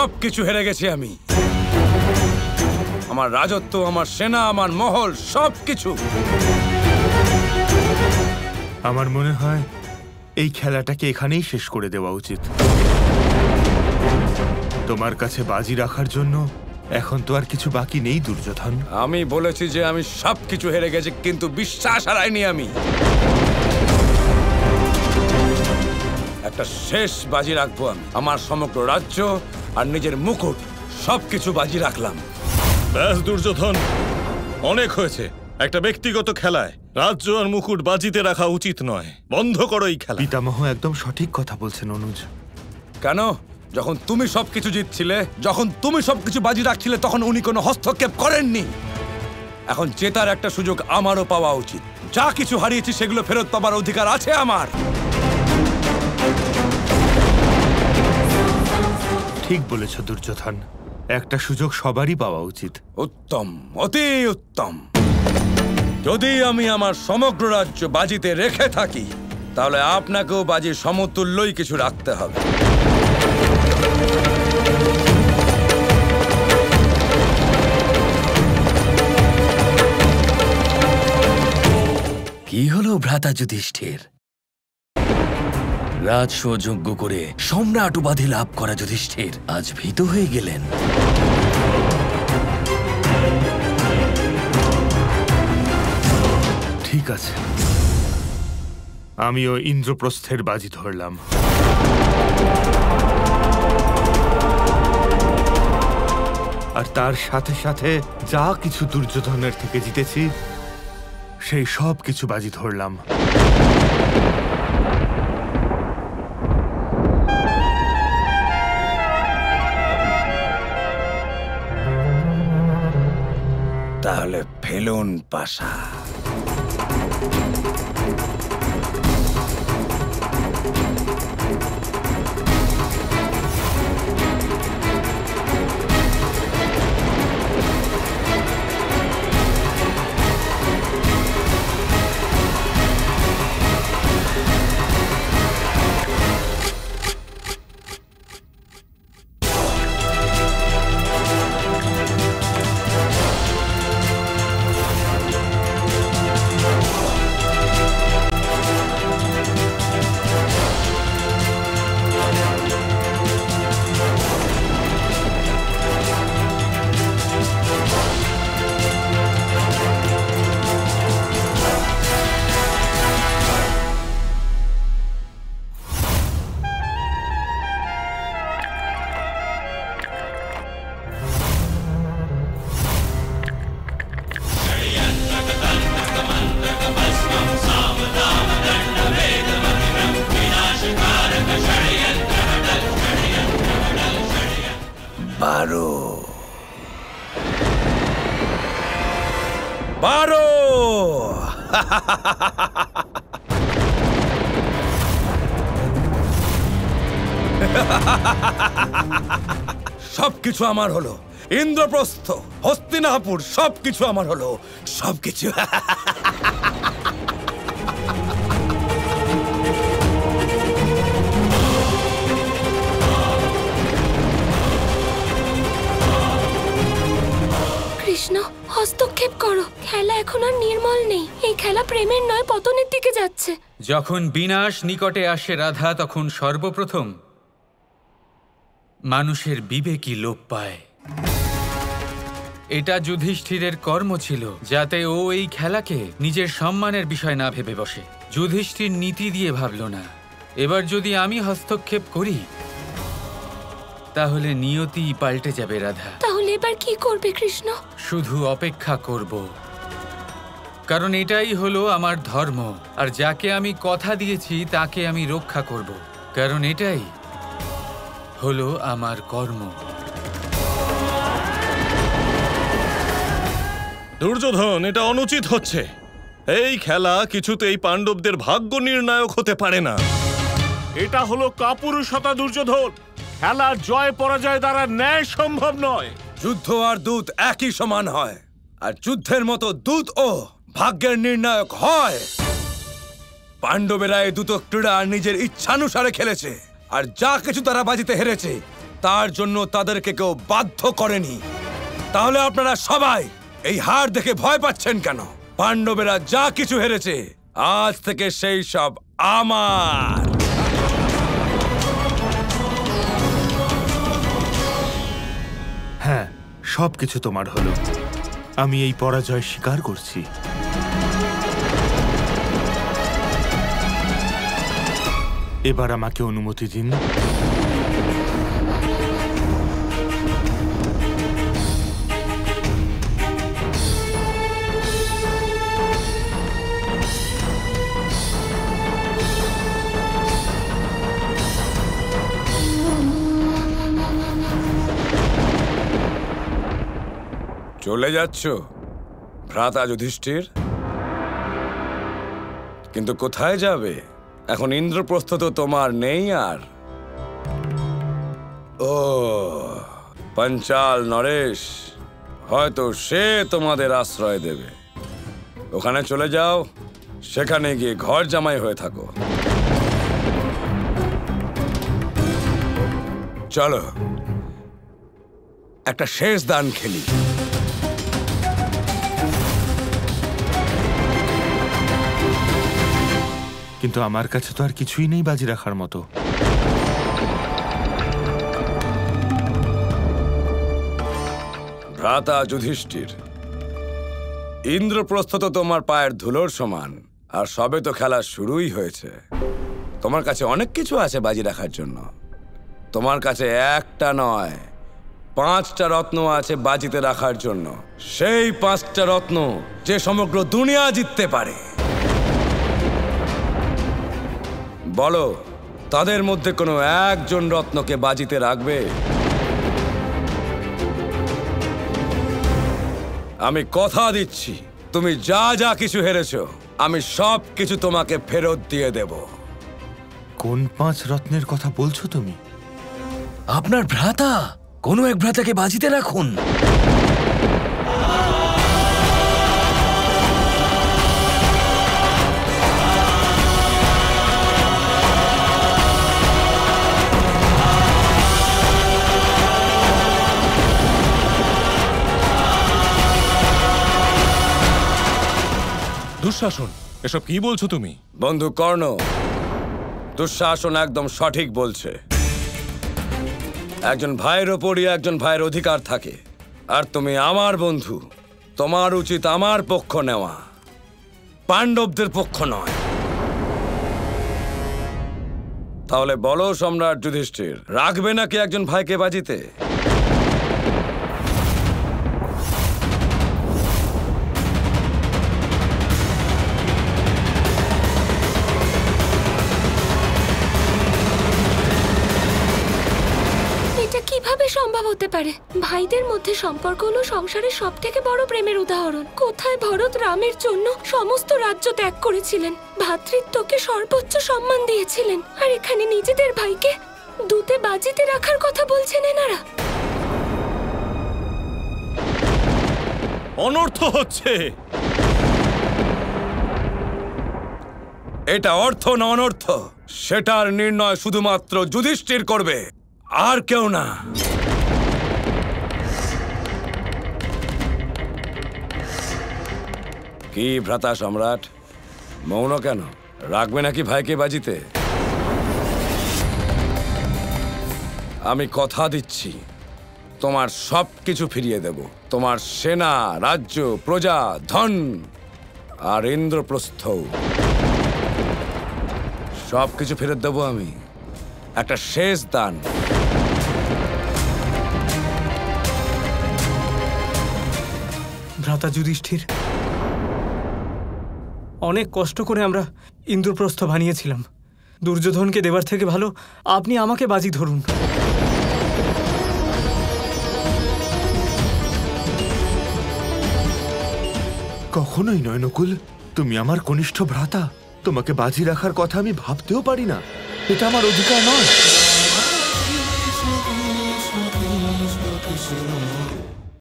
সবকিছু হেরে গেছি আমি। আমার রাজত্ব, আমার সেনা, আমার মহল, সবকিছু। আমার মনে হয় এই খেলাটাকে এখানেই শেষ করে দেওয়া উচিত। তোমার কাছে বাজি রাখার জন্য এখন তো আর কিছু বাকি নেই দুর্যোধন। আমি বলেছি যে আমি সবকিছু হেরে গেছি, কিন্তু বিশ্বাস হারাইনি আমি। একটা শেষ বাজি রাখবো আমি। আমার সমগ্র রাজ্য আর নিজের মুকুট সবকিছু বাজি রাখলাম। ব্যাস দুর্যোধন, অনেক হয়েছে। একটা ব্যক্তিগত খেলায় রাজ্য আর মুকুট বাজিতে রাখা উচিত নয়। বন্ধ করো এই খেলা। পিতামহ একদম সঠিক কথা বলছেন অনুজ। কেন? যখন তুমি সবকিছু জিতছিলে, যখন তুমি সবকিছু বাজি রাখছিলে, তখন উনি কোনো হস্তক্ষেপ করেননি। এখন জেতার একটা সুযোগ আমারও পাওয়া উচিত। যা কিছু হারিয়েছি সেগুলো ফেরত পাবার অধিকার আছে আমার। ঠিক বলেছ দুর্যোধন, একটা সুযোগ সবারই পাওয়া উচিত। উত্তম, অতি উত্তম। যদি আমি আমার সমগ্র রাজ্য বাজিতে রেখে থাকি, তাহলে আপনাকেও বাজির সমতুল্যই কিছু রাখতে হবে। কি হলো ভ্রাতা যুধিষ্ঠির? রাজসযজ্ঞ করে সম্রাট উপাধি লাভ করা যুধিষ্ঠির আজ ভীত হয়ে গেলেন। ঠিক আছে, আমিও ইন্দ্রপ্রস্থের বাজি ধরলাম। আর তার সাথে সাথে যা কিছু দুর্যোধনের থেকে জিতেছি সেই সব কিছু বাজি ধরলাম। তাহলে ফেলুন পাশা। বারো। সবকিছু আমার হলো। ইন্দ্রপ্রস্থ, হস্তিনাপুর, সবকিছু আমার হলো। সবকিছু। কৃষ্ণ, হস্তক্ষেপ করো। খেলা এখন আর নির্মল নেই। এই খেলা প্রেমের নয়, পতনের দিকে যাচ্ছে। যখন বিনাশ নিকটে আসে রাধা, তখন সর্বপ্রথম মানুষের বিবেকই লোপ পায়। এটা যুধিষ্ঠিরের কর্ম ছিল, যাতে ও এই খেলাকে নিজের সম্মানের বিষয় না ভেবে বসে। যুধিষ্ঠির নীতি দিয়ে ভাবল না। এবার যদি আমি হস্তক্ষেপ করি, তাহলে নিয়তি পাল্টে যাবে রাধা। তাহলে এবার কি করবে কৃষ্ণ? শুধু অপেক্ষা করব, কারণ এটাই হলো আমার ধর্ম। আর যাকে আমি কথা দিয়েছি তাকে আমি রক্ষা করব, কারণ এটাই হলো আমার কর্ম। দুর্যোধন, এটা অনুচিত হচ্ছে। এই খেলা কিছুতেই পাণ্ডবদের ভাগ্য নির্ণায়ক হতে পারে না। এটা হলো কাপুরুষতা দুর্যোধন। খেলার জয় পরাজয় দ্বারা ন্যায় সম্ভব নয়। যুদ্ধ আর দূত একই সমান হয়, আর যুদ্ধের মতো দূত ও ভাগ্যের নির্ণায়ক হয়। পাণ্ডবেরা এই দুটো ক্রীড়া নিজের ইচ্ছানুসারে খেলেছে, আর যা কিছু তারা বাজিতে হেরেছে তার জন্য তাদেরকে কেউ বাধ্য করেনি। তাহলে আপনারা সবাই এই হার দেখে ভয় পাচ্ছেন কেন? পাণ্ডবেরা যা কিছু হেরেছে আজ থেকে সেই সব আমার। হ্যাঁ, সবকিছু তোমার হলো। আমি এই পরাজয় স্বীকার করছি। এবার আমাকে অনুমতি দিন। চলে যাচ্ছ ভ্রাতা যুধিষ্ঠির? কিন্তু কোথায় যাবে? এখন ইন্দ্রপ্রস্থ তো তোমার নেই আর। ও পঞ্চাল নরেশ, হয়তো সে তোমাদের আশ্রয় দেবে। ওখানে চলে যাও, সেখানে গিয়ে ঘর জামাই হয়ে থাকো। চলো একটা শেষ দান খেলি। কিন্তু আমার কাছে তো আর কিছুই নেই বাজি রাখার মতো। ভ্রাতা যুধিষ্ঠির, ইন্দ্রপ্রস্থ তো তোমার পায়ের ধুলোর সমান, আর সবে তো খেলা শুরুই হয়েছে। তোমার কাছে অনেক কিছু আছে বাজি রাখার জন্য। তোমার কাছে একটা নয়, 5টা রত্ন আছে বাজিতে রাখার জন্য। সেই 5টা রত্ন যে সমগ্র দুনিয়া জিততে পারে। বলো, তাদের মধ্যে কোনো একজন রত্নকে বাজিতে রাখবে? আমি কথা দিচ্ছি, তুমি যা যা কিছু হেরেছো আমি সব কিছু তোমাকে ফেরত দিয়ে দেব। কোন 5 রত্নের কথা বলছো তুমি? আপনার ভ্রাতা, কোনো এক ভ্রাতাকে বাজিতে রাখুন। দুঃশাসন, এসব কি বলছো তুমি? বন্ধু কর্ণ, দুঃশাসন একদম সঠিক বলছে। একজন ভাইয়ের ওপরই একজন ভাইয়ের অধিকার থাকে, আর তুমি আমার বন্ধু। তোমার উচিত আমার পক্ষ নেওয়া, পাণ্ডবদের পক্ষ নয়। তাহলে বলো সম্রাট যুধিষ্ঠির, রাখবে নাকি একজন ভাইকে বাজিতে? কিভাবে সম্ভব হতে পারে? ভাইদের মধ্যে সম্পর্ক হলো সংসারের সব থেকে বড় প্রেমের উদাহরণ। কোথায় ভরত রামের জন্য সমস্ত রাজ্য ত্যাগ করেছিলেন, ভ্রাতৃত্বকে সর্বোচ্চ সম্মান দিয়েছিলেন, আর এখানে নিজেদের ভাইকে দূতে বাজিতে রাখার কথা বলছেন এনারা। অনর্থ হচ্ছে। এটা অর্থ না অনর্থ, সেটার নির্ণয় শুধুমাত্র যুধিষ্ঠির করবে, আর কেউ না। কি ভ্রাতা সম্রাট, মৌন কেন? রাখবে নাকি ভাইকে বাজিতে? আমি কথা দিচ্ছি, তোমার সব কিছু ফিরিয়ে দেব। তোমার সেনা, রাজ্য, প্রজা, ধন আর ইন্দ্রপ্রস্থ সব কিছু ফেরত দেবো আমি। একটা শেষ দান। ভ্রাতা যুধিষ্ঠির, অনেক কষ্ট করে আমরা ইন্দ্রপ্রস্থ বানিয়েছিলাম। দুর্যোধনকে দেবার থেকে ভালো আপনি আমাকে বাজি ধরুন। কখনোই নয় নকুল, তুমি আমার কনিষ্ঠ ভ্রাতা। তোমাকে বাজি রাখার কথা আমি ভাবতেও পারি না। এটা আমার অধিকার নয়।